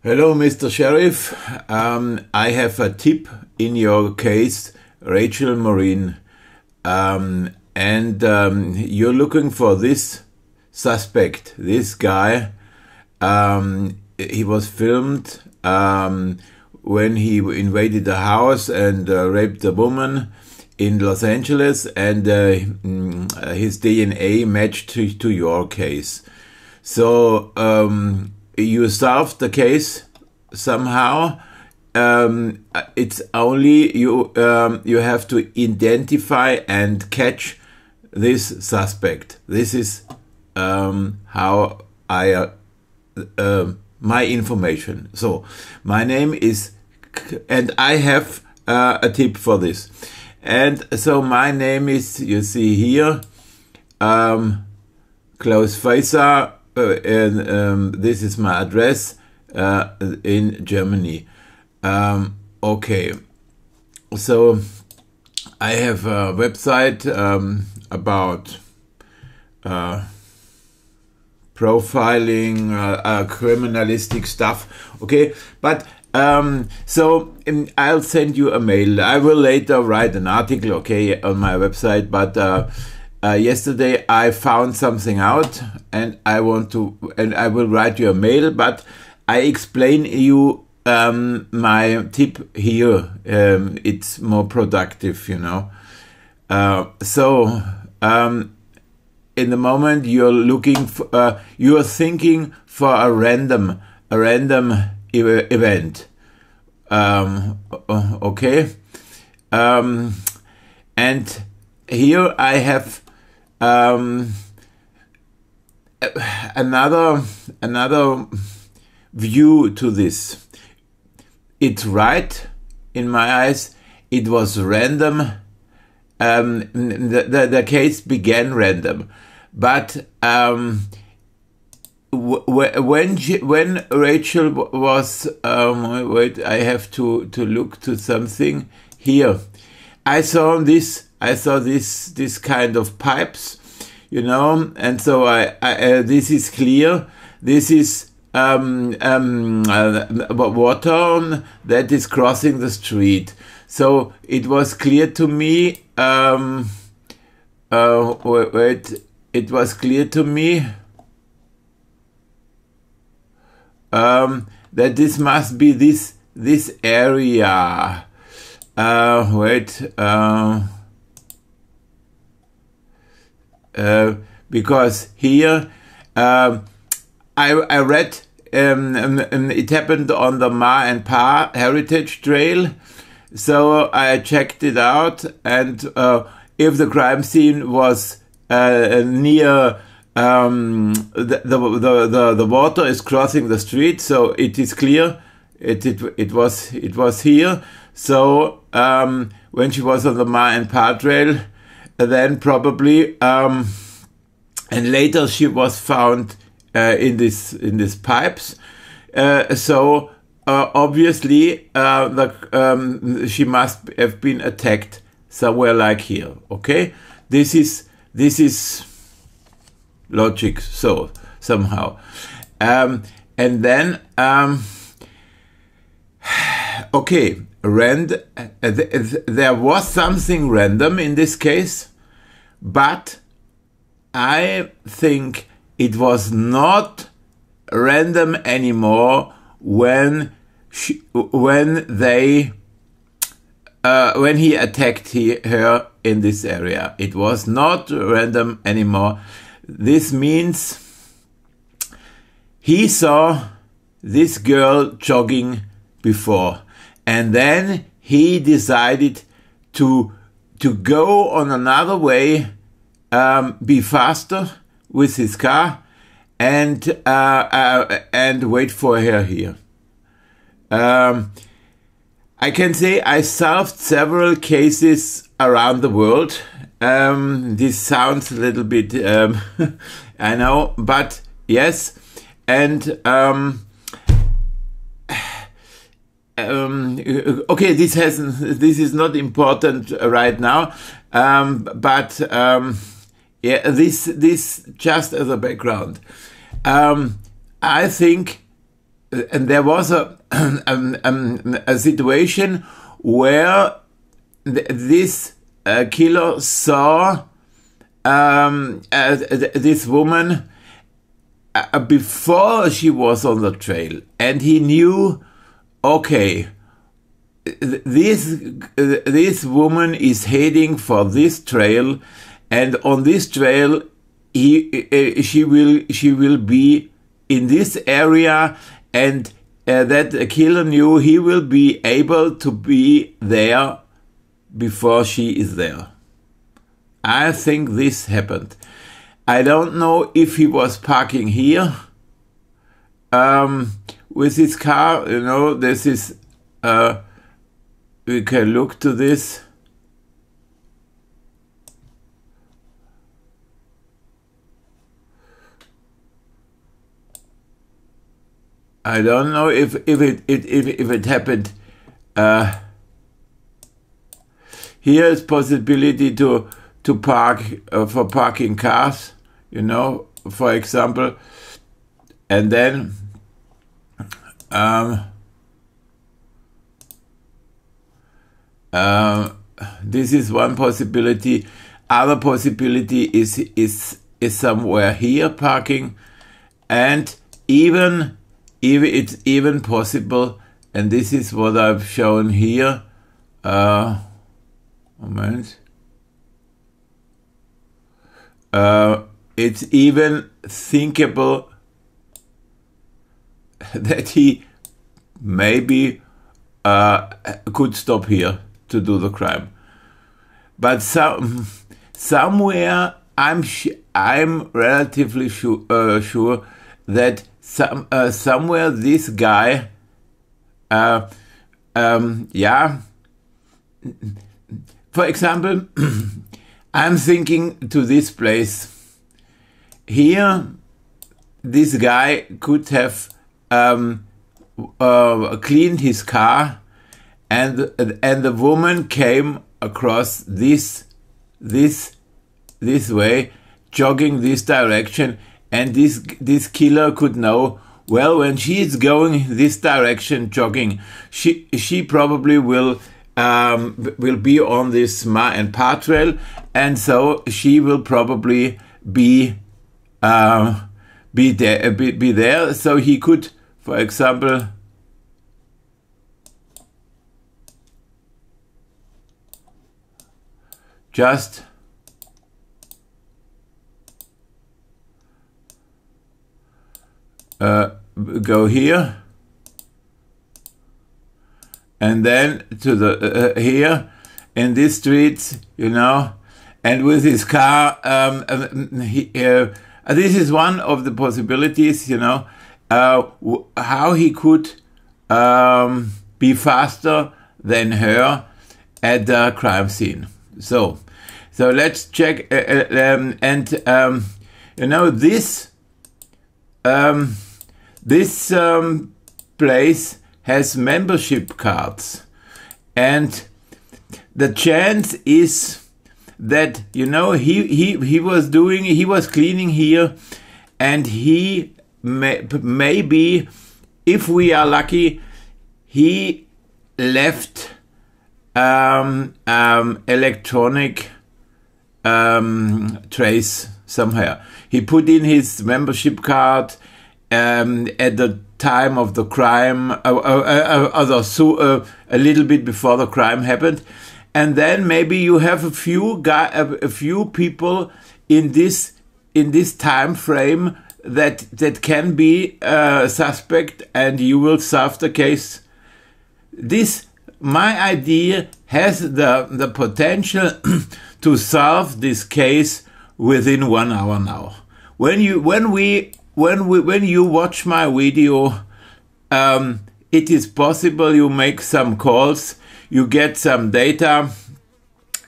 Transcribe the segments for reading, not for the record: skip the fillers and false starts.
Hello, Mr. Sheriff. I have a tip in your case, Rachel Morin. You're looking for this suspect, this guy. He was filmed when he invaded a house and raped a woman in Los Angeles, and his DNA matched to your case. So you solved the case somehow. It's only you have to identify and catch this suspect. This is how I my information. So my name is, and I have a tip for this. And so my name is, you see here, Klaus Feiser. This is my address in Germany. Okay, so I have a website about profiling, criminalistic stuff. Okay, but so I'll send you a mail. I will later write an article, okay, on my website, but yesterday I found something out, and I will write you a mail, but I explain you my tip here. It's more productive, you know. So in the moment you're looking for, you're thinking for a random event. Okay. And here I have another view to this. It's right in my eyes. It was random. The case began random, but when Rachel was wait, I have to look to something here. I saw this kind of pipes, you know, and so I this is clear. This is water that is crossing the street. So it was clear to me. It was clear to me that this must be this area. Because here I read it happened on the Ma and Pa Heritage Trail, so I checked it out, and if the crime scene was near the water is crossing the street, so it is clear it was here. So when she was on the Ma and Pa Trail, then probably and later she was found in these pipes. So obviously she must have been attacked somewhere like here. Okay, this is logic. So somehow, and then okay, there was something random in this case, but I think it was not random anymore when he attacked her in this area. It was not random anymore. This means he saw this girl jogging before, and then he decided to go on another way, be faster with his car, and wait for her here. I can say I solved several cases around the world. This sounds a little bit, I know, but yes, and okay, this is not important right now, but yeah, this just as a background. I think and there was a situation where this killer saw this woman before she was on the trail, and he knew, okay, this woman is heading for this trail, and on this trail she will be in this area, and that the killer knew he will be able to be there before she is there. I think this happened. I don't know if he was parking here with his car. You know, this is, we can look to this. I don't know if it happened. Here is possibility to park for parking cars, you know, for example, and then this is one possibility. Other possibility is somewhere here parking, and even it's even possible, and this is what I've shown here. Moment. It's even thinkable that he maybe could stop here to do the crime, but somewhere I'm relatively sure that somewhere this guy, yeah. For example, I'm thinking to this place. Here, this guy could have cleaned his car, and the woman came across this way, jogging this direction, and this killer could know, well, when she is going this direction jogging, she probably will be on this Morin path trail, and so she will probably be there. So he could, for example, just go here, and then to the here in this street, you know, and with his car, this is one of the possibilities, you know, how he could be faster than her at the crime scene. So let's check, and you know, this place has membership cards, and the chance is that, you know, he was cleaning here, and he maybe, if we are lucky, he left electronic trace somewhere. He put in his membership card at the time of the crime, a little bit before the crime happened, and then maybe you have a few people in this time frame that can be suspect, and you will solve the case. My idea has the potential to solve this case within 1 hour now. When you watch my video, it is possible you make some calls, you get some data,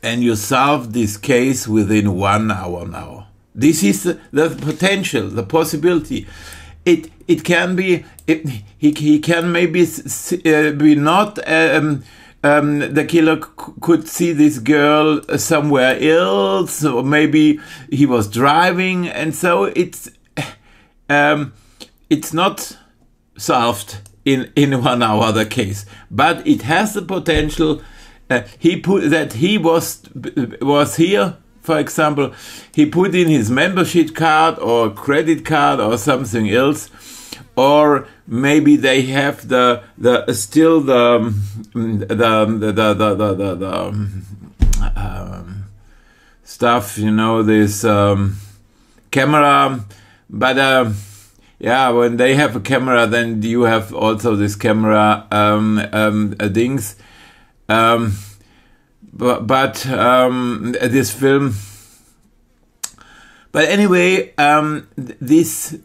and you solve this case within 1 hour now. This is the potential, the possibility. It can be, he can maybe be not, the killer could see this girl somewhere else, or maybe he was driving, and so it's not solved in 1 hour the case. But it has the potential. He put that he was here, for example, he put in his membership card or credit card or something else, or maybe they have the stuff, you know, this camera, but yeah, when they have a camera, then you have also this camera things. But this film. But anyway, this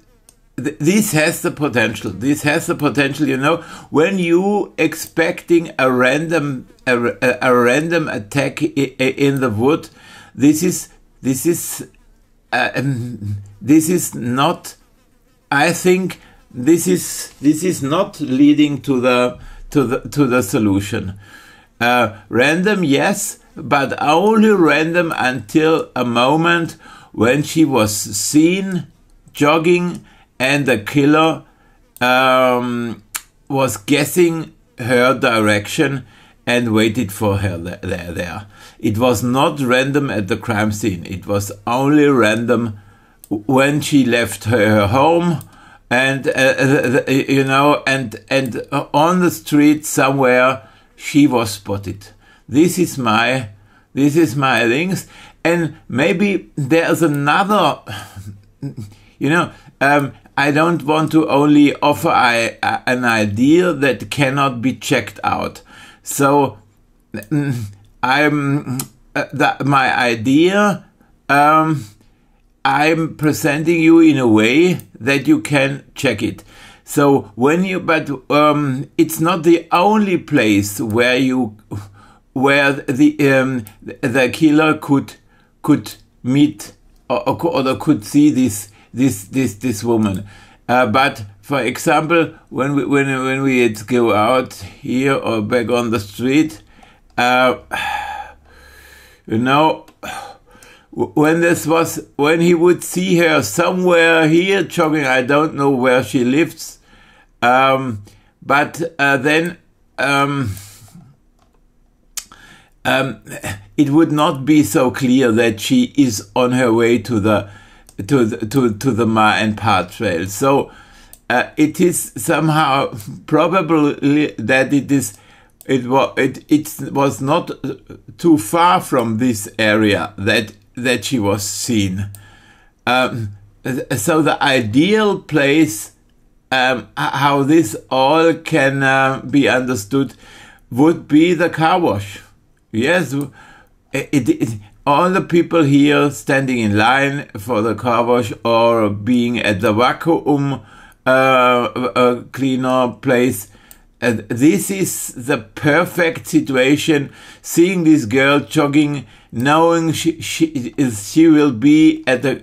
has the potential. This has the potential, you know, when you expecting a random attack in the wood. This is not. I think this is not leading to the solution. Random, yes, but only random until a moment when she was seen jogging and the killer was guessing her direction and waited for her there. It was not random at the crime scene. It was only random when she left her home and you know, and on the street somewhere she was spotted. This is my things, and maybe there's another. You know, I don't want to only offer an idea that cannot be checked out. So my idea. I'm presenting you in a way that you can check it. So it's not the only place where the killer could meet or could see this woman. But for example, when we go out here or back on the street, you know. When he would see her somewhere here jogging, I don't know where she lives, but then it would not be so clear that she is on her way to the Ma and Pa trail. So it is somehow probable that it was not too far from this area that she was seen. So the ideal place, how this all can be understood, would be the car wash. Yes, all the people here standing in line for the car wash or being at the vacuum cleaner place. This is the perfect situation, seeing this girl jogging, knowing she will be at the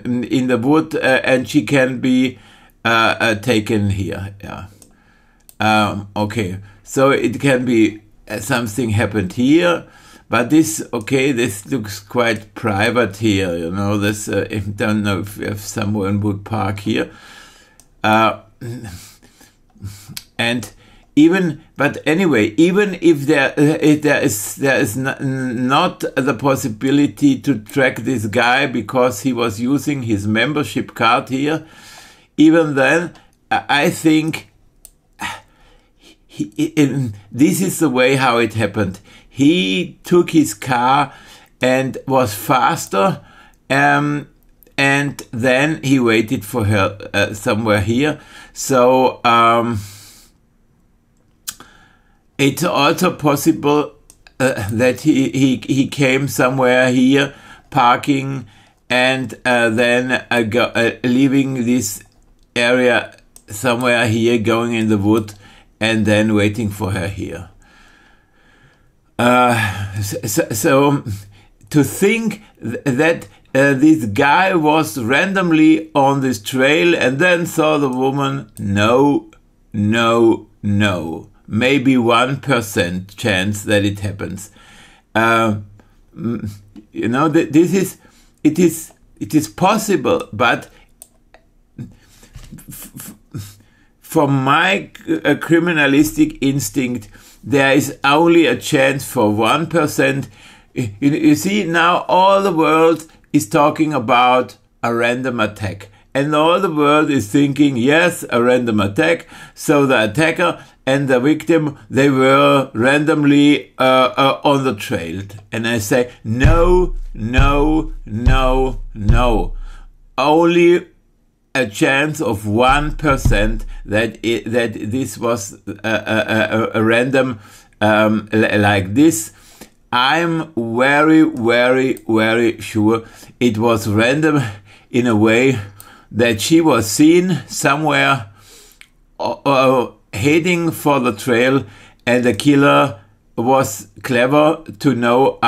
in the wood and she can be taken here. Yeah. Okay. So it can be something happened here, but this looks quite private here. You know, this I don't know if someone would park here. And even if there is not the possibility to track this guy because he was using his membership card here, even then, I think this is the way how it happened. He took his car and was faster, and then he waited for her somewhere here. So it's also possible that he came somewhere here, parking, and then leaving this area somewhere here, going in the wood, and then waiting for her here. So to think that this guy was randomly on this trail and then saw the woman, no. Maybe 1% chance that it happens. You know, it is possible, but for my criminalistic instinct, there is only a chance for 1%. You see, now all the world is talking about a random attack. And all the world is thinking, yes, a random attack. So the attacker and the victim, they were randomly on the trail. And I say, no, no, no, no. Only a chance of 1% that this was a random like this. I'm very, very, very sure it was random in a way that she was seen somewhere heading for the trail, and the killer was clever to know,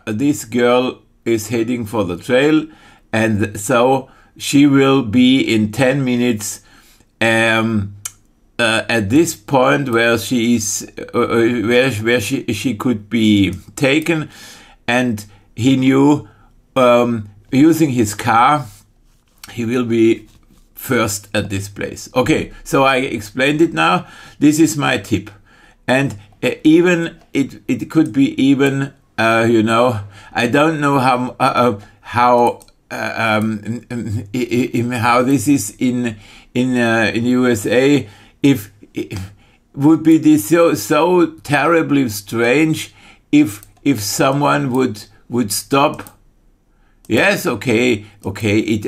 this girl is heading for the trail, and so she will be in 10 minutes at this point where she is, where she could be taken. And he knew, using his car, he will be first at this place. Okay, so I explained it now. This is my tip. And even it could be even, I don't know how this is in USA. If would be this so terribly strange if someone would stop. Yes, okay.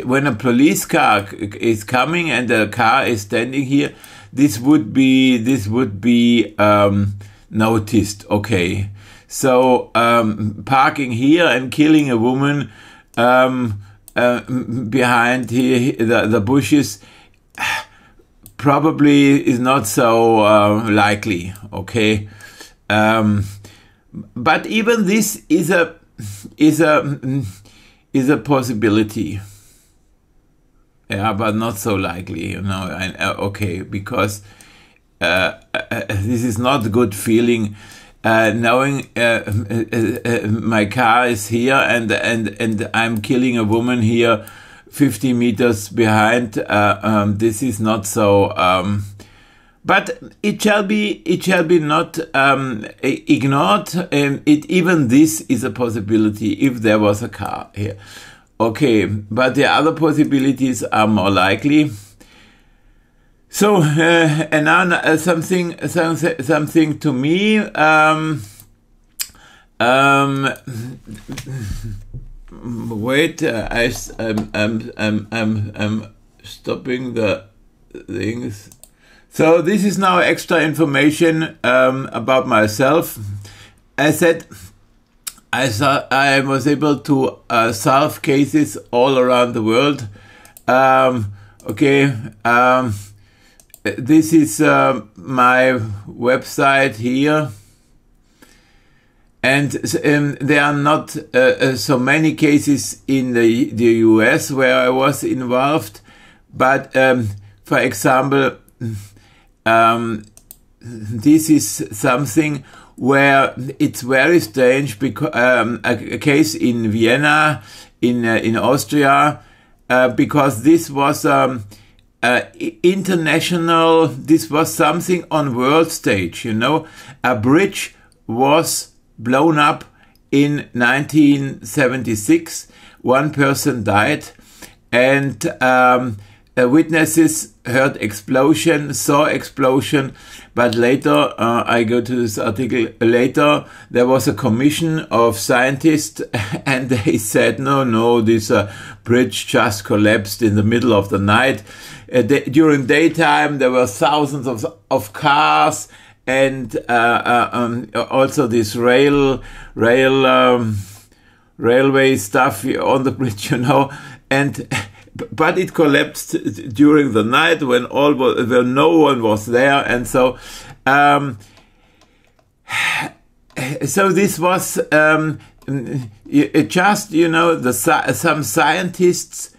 When a police car is coming and a car is standing here, this would be noticed. Okay, so parking here and killing a woman behind here, the bushes, probably is not so likely. Okay, but even this is a possibility. Yeah, but not so likely, okay, because this is not a good feeling, knowing my car is here and I'm killing a woman here 50 meters behind. This is not so, but it shall be not ignored. Even this is a possibility if there was a car here. Okay, but the other possibilities are more likely. So, and now something to me. Wait, I'm stopping the things. So this is now extra information about myself. I said I was able to solve cases all around the world. This is my website here, and there are not so many cases in the US where I was involved, but for example, this is something where it's very strange, because a case in Vienna, in Austria, because this was international. This was something on world stage. A bridge was blown up in 1976. One person died, and witnesses heard explosion, saw explosion, but later, I go to this article later, there was a commission of scientists and they said, no, this bridge just collapsed in the middle of the night. During daytime, there were thousands of cars, and also this railway stuff on the bridge, but it collapsed during the night when no one was there, and so this was just some scientists,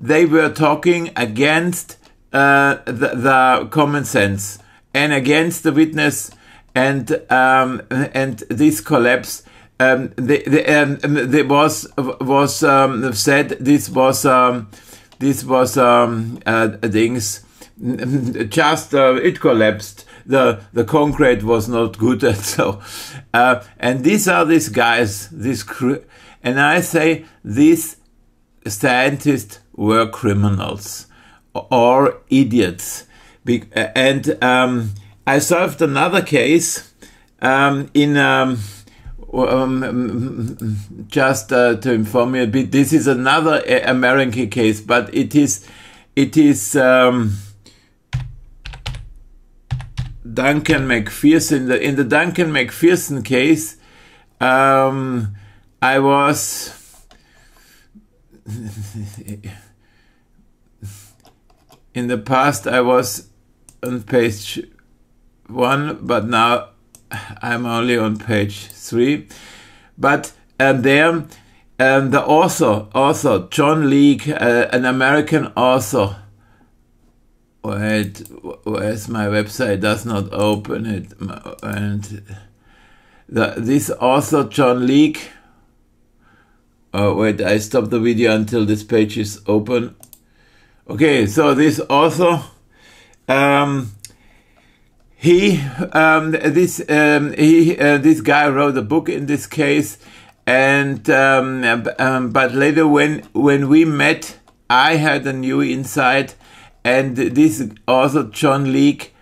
they were talking against the common sense and against the witness, and this collapse. There was said this was things just it collapsed. The concrete was not good, and so and these are these guys, and I say these scientists were criminals or idiots. And I solved another case just to inform you a bit. This is another American case, but it is Duncan McPherson. In the Duncan McPherson case, I was in the past I was on page 1, but now I'm only on page 3. But there, the author John Leake, an American author. Wait, where's my website? Does not open it. And this author John Leake. Oh wait, I stopped the video until this page is open. Okay, so this author, this guy wrote a book in this case, and but later when we met, I had a new insight, and this author John Leake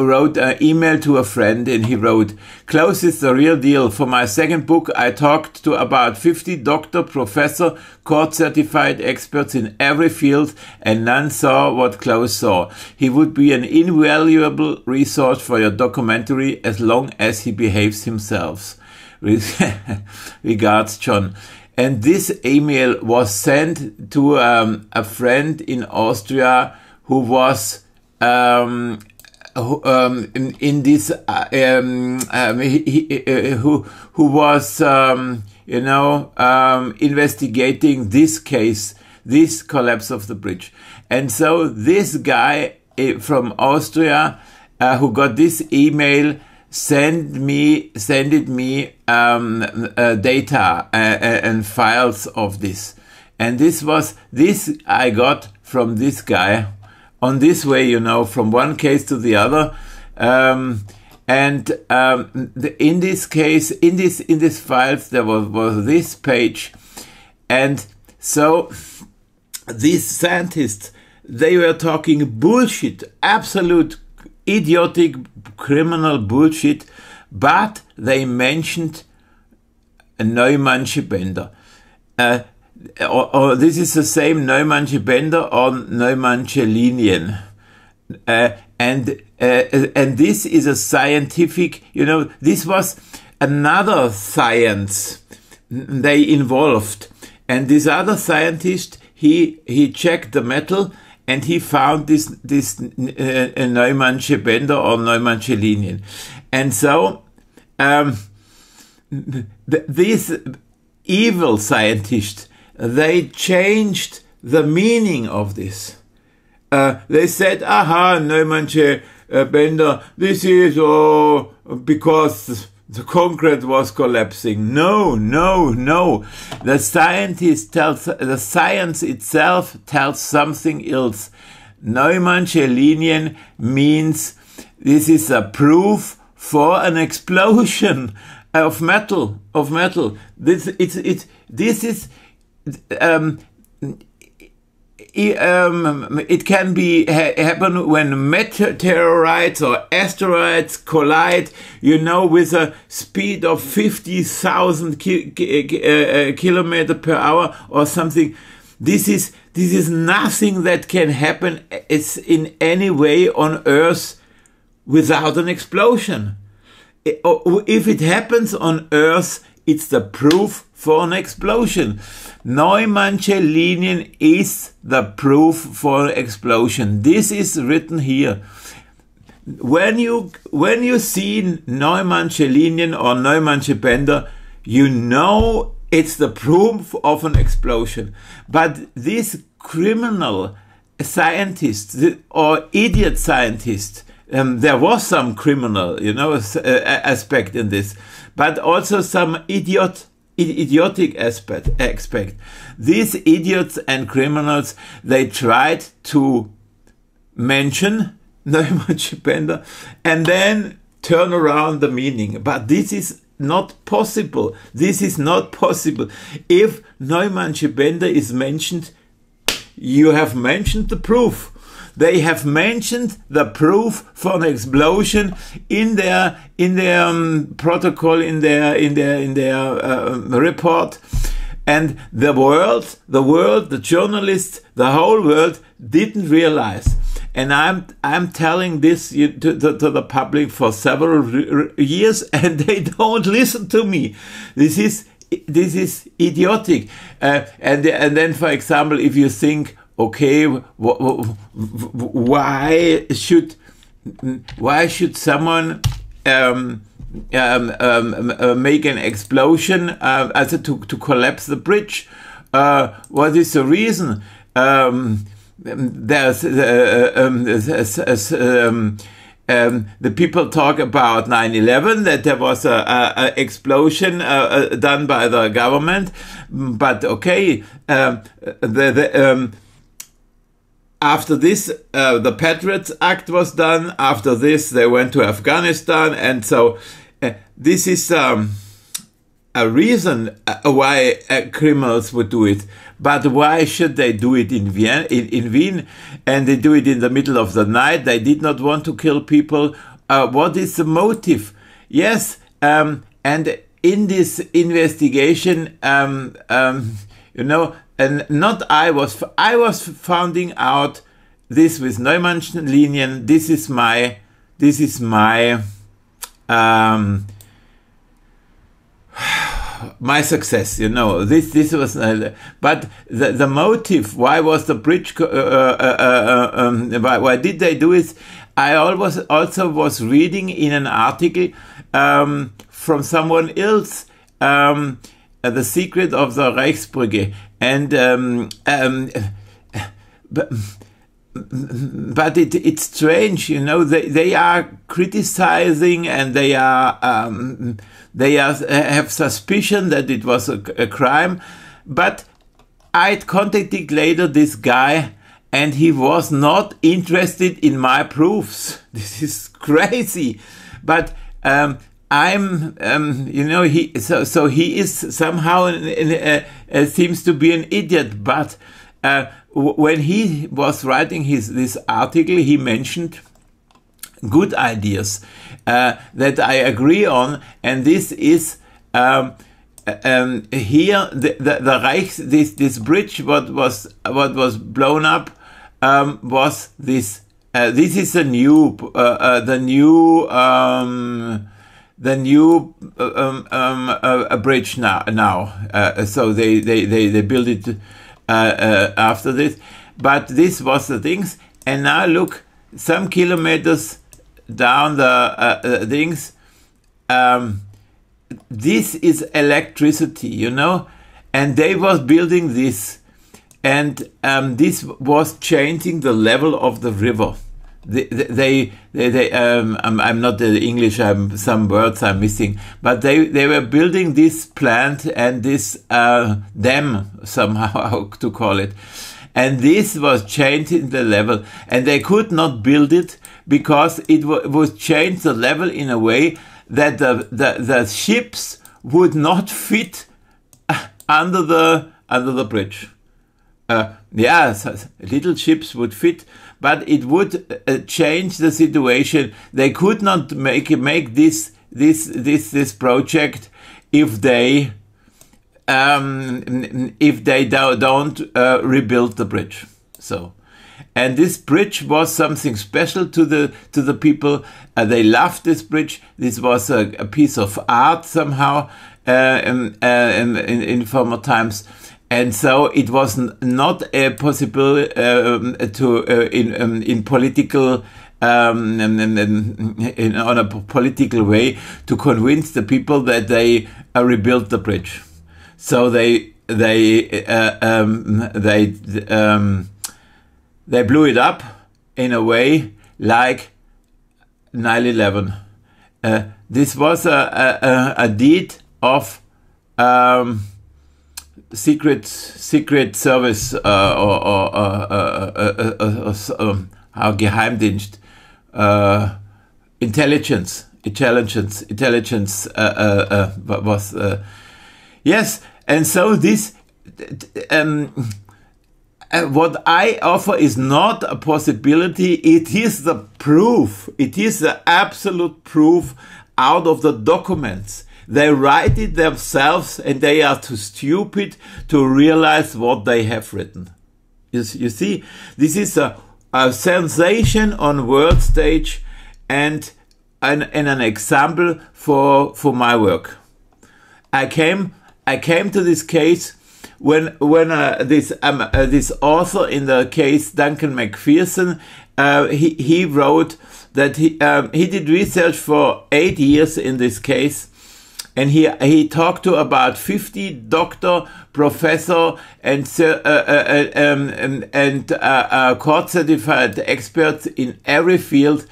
wrote an email to a friend, and he wrote, "Close is the real deal. For my second book, I talked to about 50 doctor, professor, court-certified experts in every field, and none saw what Close saw. He would be an invaluable resource for your documentary as long as he behaves himself. Regards, John." And this email was sent to a friend in Austria who was who was investigating this case, this collapse of the bridge. And so this guy from Austria who got this email sent me data and files of this. And this I got from this guy on this way, from one case to the other. In this case, in this files, there was this page. And so these scientists, they were talking bullshit, absolute idiotic criminal bullshit, but they mentioned Neumannsche Bänder. Or this is the same Neumannsche Bänder or Neumannsche Linien. And this is a scientific, this was another science they involved. And this other scientist, he checked the metal and he found this Neumannsche Bänder or Neumannsche Linien. And so, these evil scientists, they changed the meaning of this. They said, aha, Neumannsche Bänder, this is because the concrete was collapsing. No. The science itself tells something else. Neumannsche Linien means this is a proof for an explosion of metal. It can happen when meteorites or asteroids collide, with a speed of 50,000 kilometers per hour or something. This is nothing that can happen in any way on Earth without an explosion. If it happens on Earth, it's the proof for an explosion. Neumannsche Linien is the proof for an explosion. This is written here. When you see Neumannsche Linien or Neumannsche Bänder, it's the proof of an explosion. But this criminal scientist or idiot scientist, there was some criminal, aspect in this, but also some idiot idiotic aspect. These idiots and criminals, they tried to mention Neumann Schibender and then turn around the meaning. But this is not possible. This is not possible. If Neumann Schibender is mentioned, you have mentioned the proof. They have mentioned the proof for an explosion in their protocol, in their report, and the world, the journalists, the whole world didn't realize. And I'm telling this to the public for several years, and they don't listen to me. This is idiotic. And then, for example, if you think, okay, why should someone make an explosion to collapse the bridge? What is the reason? There's the people talk about 9/11, that there was a explosion done by the government, but okay, after this, the Patriots Act was done. After this, they went to Afghanistan. And so this is a reason why criminals would do it. But why should they do it in Wien? And they do it in the middle of the night. They did not want to kill people. What is the motive? Yes, and in this investigation, you know, and not I was finding out this with Neumann-Linien. This is my my success, you know. This was, but the motive. Why was the bridge? Why did they do it? I also was reading in an article from someone else, The Secret of the Reichsbrücke. And but it's strange, you know. They are criticizing, and they have suspicion that it was a crime. But I'd contacted later this guy, and he was not interested in my proofs. This is crazy. But you know, he is somehow seems to be an idiot. But when he was writing this article, he mentioned good ideas that I agree on, and this is here the Reichs, this bridge what was blown up was this. This is the new bridge now. So they built it after this, but this was the things. And now look, some kilometers down the things. This is electricity, you know, and they was building this, and this was changing the level of the river. I'm not the English, some words I'm missing, but they were building this plant and this dam, somehow to call it, and this was changing the level, and they could not build it because it was changed the level in a way that the ships would not fit under the bridge. Little ships would fit, but it would change the situation. They could not make this project if they don't rebuild the bridge. So, and this bridge was something special to the people. They loved this bridge. This was a piece of art somehow in former times. And so it was not possible in political on a political way to convince the people that they rebuilt the bridge. So they blew it up in a way like 9/11. This was a deed of secret service Geheimdienst, intelligence was yes. And so this what I offer is not a possibility, it is the proof, it is the absolute proof out of the documents. They write it themselves and they are too stupid to realize what they have written. You see, this is a sensation on world stage and an example for my work. I came to this case when this author in the case, Duncan McPherson, he wrote that he did research for 8 years in this case, and he talked to about 50 doctor, professor, and court-certified experts in every field,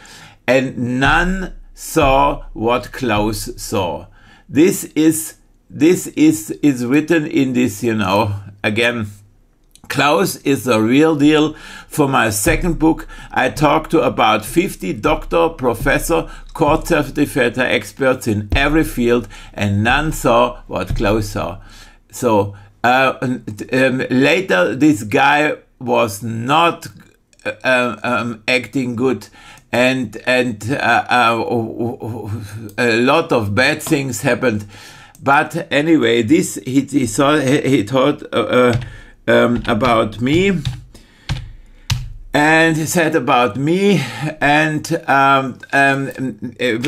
and none saw what Klaus saw. This is written in this, again, Klaus is the real deal. For my second book, I talked to about 50 doctor, professor, court-certified experts in every field, and none saw what Klaus saw. So later, this guy was not acting good, and a lot of bad things happened. But anyway, this he thought about me, and he said about me, and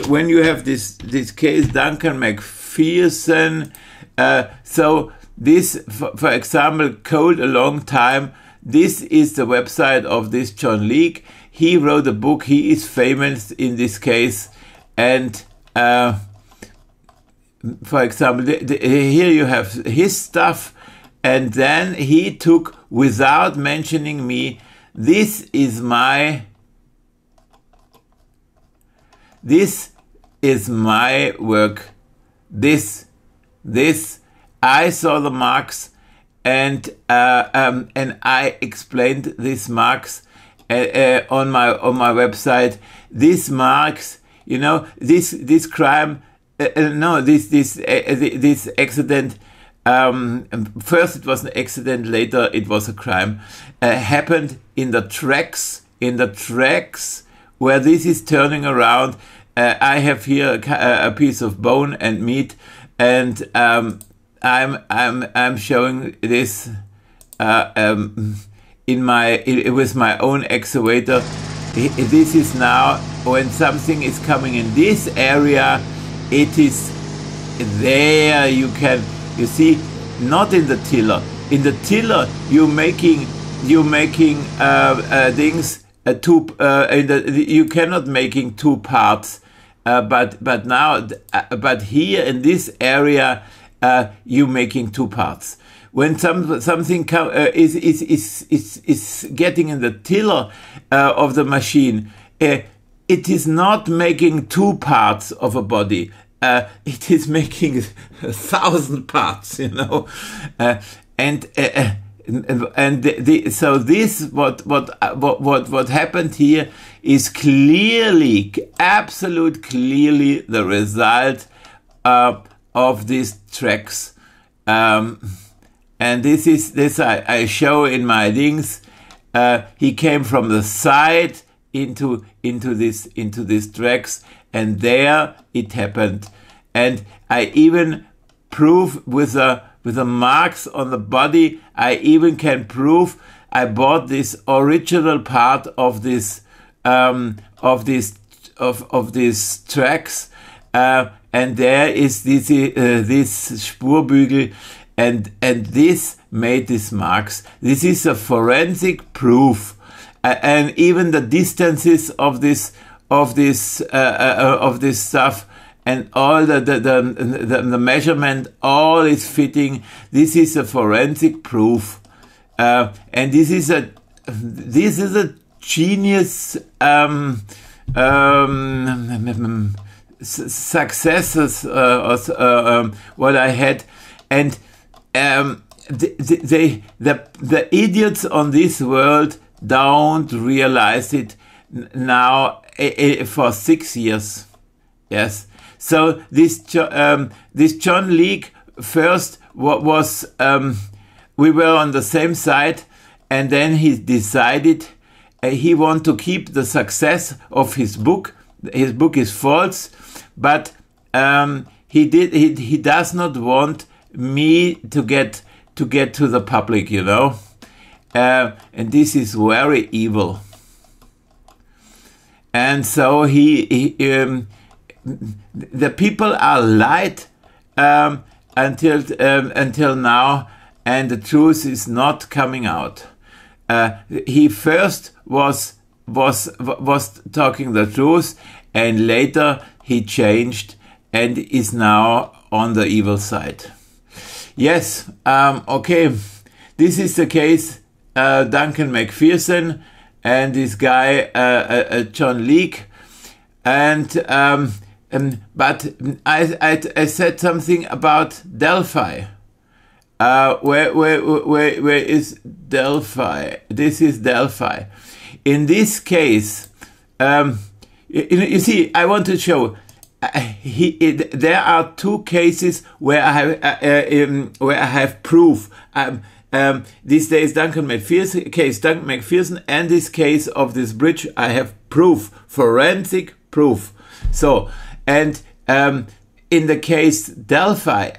when you have this case, Duncan McPherson, so this, for example, Cold a Long Time, this is the website of this John Leake. He wrote a book, he is famous in this case, and for example, here you have his stuff, and then he took, without mentioning me, this is my work. This I saw the marks, and I explained these marks on my website. These marks, this crime. This accident, first it was an accident, later it was a crime, happened in the tracks where this is turning around. I have here a piece of bone and meat, and I'm showing this with my own excavator. This is now when something is coming in this area. It is there, you see, not in the tiller. In the tiller, you're making things you cannot making two parts. But now, but here in this area, you're making two parts. When something is getting in the tiller of the machine, it is not making two parts of a body. It is making 1,000 parts, so this what happened here is clearly, absolute clearly, the result of these tracks, and this I show in my things. He came from the side into these tracks, and there it happened. And I even prove with the marks on the body. I even can prove I bought this original part of these tracks, and there is this Spurbügel, and this made these marks. This is a forensic proof. And even the distances of this stuff, and all the measurement, all is fitting. This is a forensic proof, and this is a genius successes what I had, And the idiots on this world don't realize it now for 6 years. Yes. So this John Leake first was we were on the same side, and then he decided he want to keep the success of his book. His book is false, but he does not want me to get to the public, you know, and this is very evil. And so the people are lied until now, and the truth is not coming out. He first was talking the truth, and later he changed and is now on the evil side. Yes, okay. This is the case, Duncan McPherson and this guy, John Leake. And but I said something about Delphi. Where is Delphi? This is Delphi. In this case, you see, I want to show. There are two cases where I have proof. This is Duncan McPherson, and this case of this bridge, I have proof, forensic proof. So, and in the case Delphi,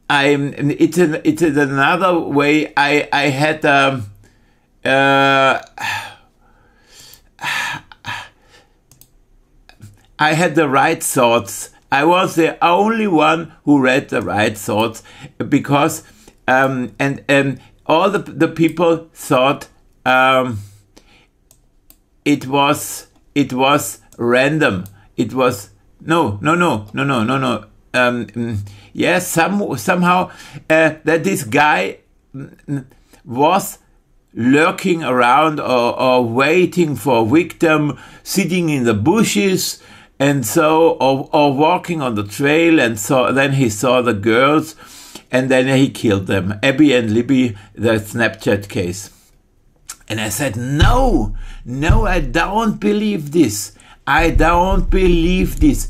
it's another way. I had I had the right thoughts. I was the only one who read the right thoughts, because and all the people thought it was random. It was no. Yes, somehow that this guy was lurking around or waiting for a victim, sitting in the bushes, and so or walking on the trail, and so then he saw the girls, and then he killed them. Abby and Libby, the Snapchat case. And I said, no, I don't believe this. I don't believe this.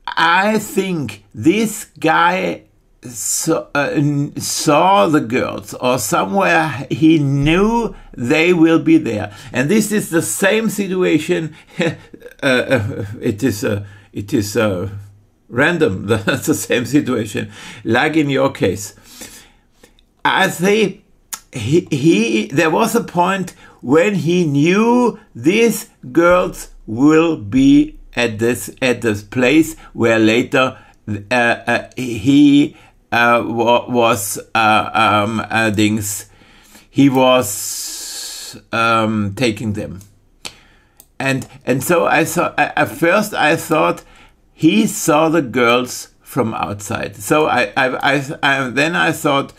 I think this guy saw the girls, or somewhere he knew they will be there. And this is the same situation. It is random. That's the same situation, like in your case. I say there was a point when he knew these girls will be at this place where later he was taking them, and so I saw at first I thought he saw the girls from outside. So then I thought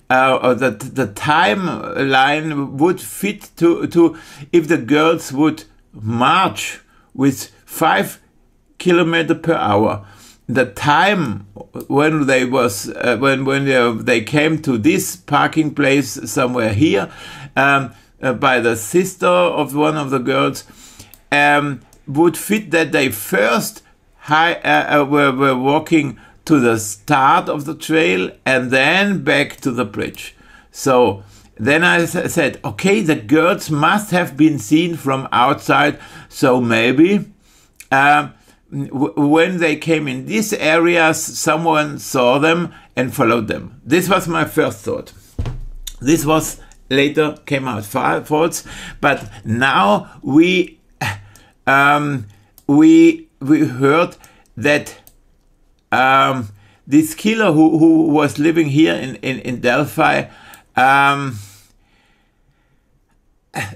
that the timeline would fit to if the girls would march with 5 kilometers per hour. The time when they they came to this parking place somewhere here by the sister of one of the girls would fit that they first were walking to the start of the trail and then back to the bridge. So then I said, okay, the girls must have been seen from outside, so maybe when they came in these areas, someone saw them and followed them. This was my first thought. This was later came out false, but now we heard that this killer who was living here in Delphi,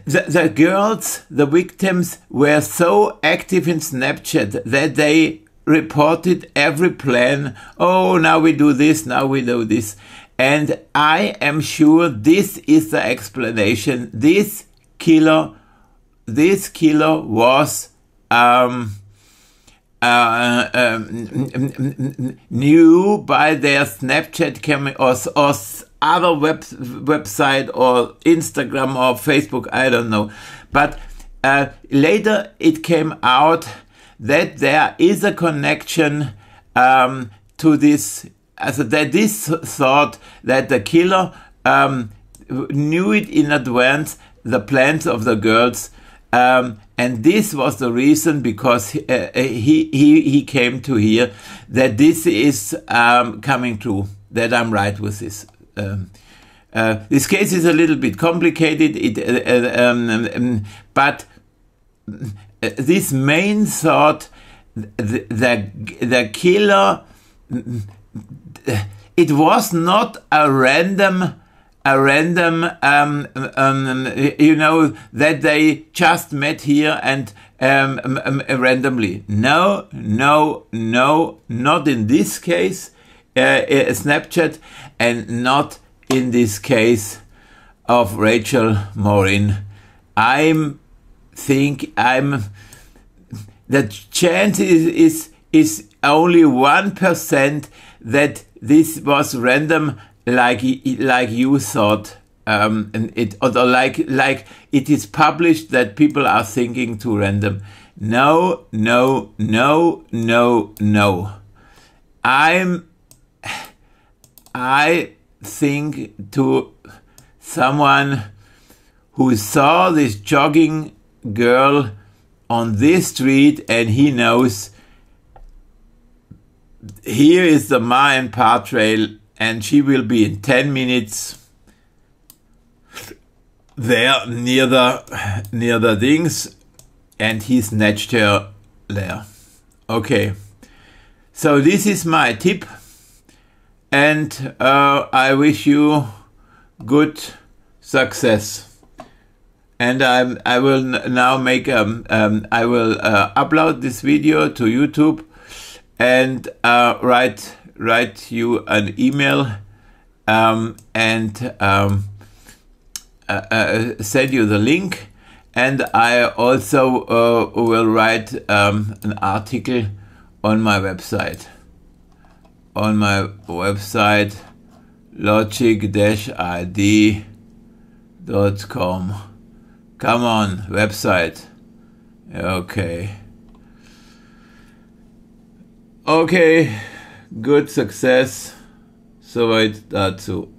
the girls, the victims, were so active in Snapchat that they reported every plan. Oh, now we do this, now we do this. And I am sure this is the explanation. This killer was knew by their Snapchat or other website or Instagram or Facebook, I don't know. But later it came out that there is a connection to this, that this thought that the killer knew it in advance, the plans of the girls, and this was the reason, because he came to hear that this is coming true, that I'm right with this. This case is a little bit complicated, but this main thought, the killer, it was not a random, you know, that they just met here and randomly. No, not in this case, Snapchat, and not in this case of Rachel Morin. The chance is only 1% that this was random, like you thought, and like it is published that people are thinking too random. No. I think to someone who saw this jogging girl on this street, and he knows here is the Mayan Par Trail, and she will be in 10 minutes there near the things, and he snatched her there. Okay, so this is my tip, and I wish you good success. And I will now make I will upload this video to YouTube and write you an email and send you the link. And I also will write an article on my website. Logik-ID.com. Come on, website. Okay, good success. Soweit dazu.